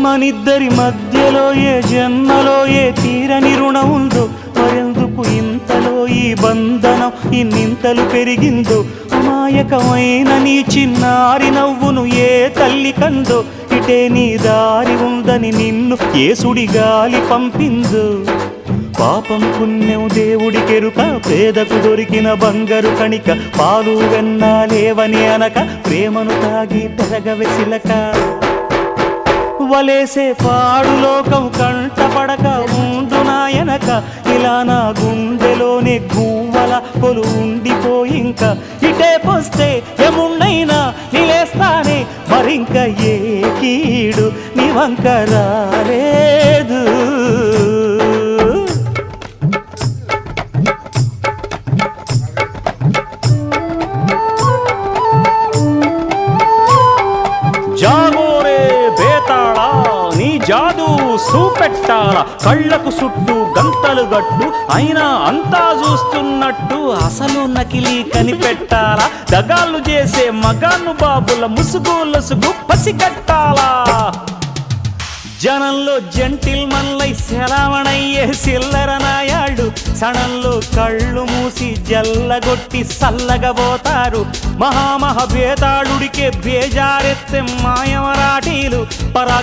మనిద్దరి మధ్యలో ఏ జన్మలో ఏ తీరని రుణం ఉందో, మరెందుకు ఇంతలో ఈ బంధనం ఇన్నింతలు పెరిగిందో, అమాయకమైన నీ చిన్నారి నవ్వును ఏ తల్లి కందో, ఇటే నీ దారి ఉందని నిన్ను ఏ సుడిగాలి పంపిందో. పాపం పుణ్యం దేవుడికెరుక, పేదకు దొరికిన బంగారు కణిక, పాలు వెన్నాలేవని అనక ప్రేమను తాగి పెరగవెసిలక. వలేసే పాడు లోకం కంటపడక ఉండు నాయనక, ఇలా నా గుండెలోనే గువ్వల కొలు ఉండిపోయింక. ఇటే పోస్తే ఎమున్నైనా నిలేస్తానే, మరింక ఏ కీడు నీ వంక రాలేదు. జాగోరే బేతాళా, నీ జాదు సూపెట్టాల, కళ్ళకు చుట్టూ గంతలు గట్టు అయినా అంతా చూస్తున్నట్టు, అసలు నకిలీ కనిపెట్టాలా, దగాళ్ళు చేసే మగాను బాబుల ముసుగు లొసుగు పసిగట్టాలా. జనంలో జంటిల్ మల్లై సెలవణయ్యే సిల్లర నాయాళ్ళు, సణంలో కళ్ళు మూసి జల్లగొట్టి సల్లగబోతారు. మహామహ బేతాళుడికే బేజారెత్తే మాయమరాఠీలు పరాగ్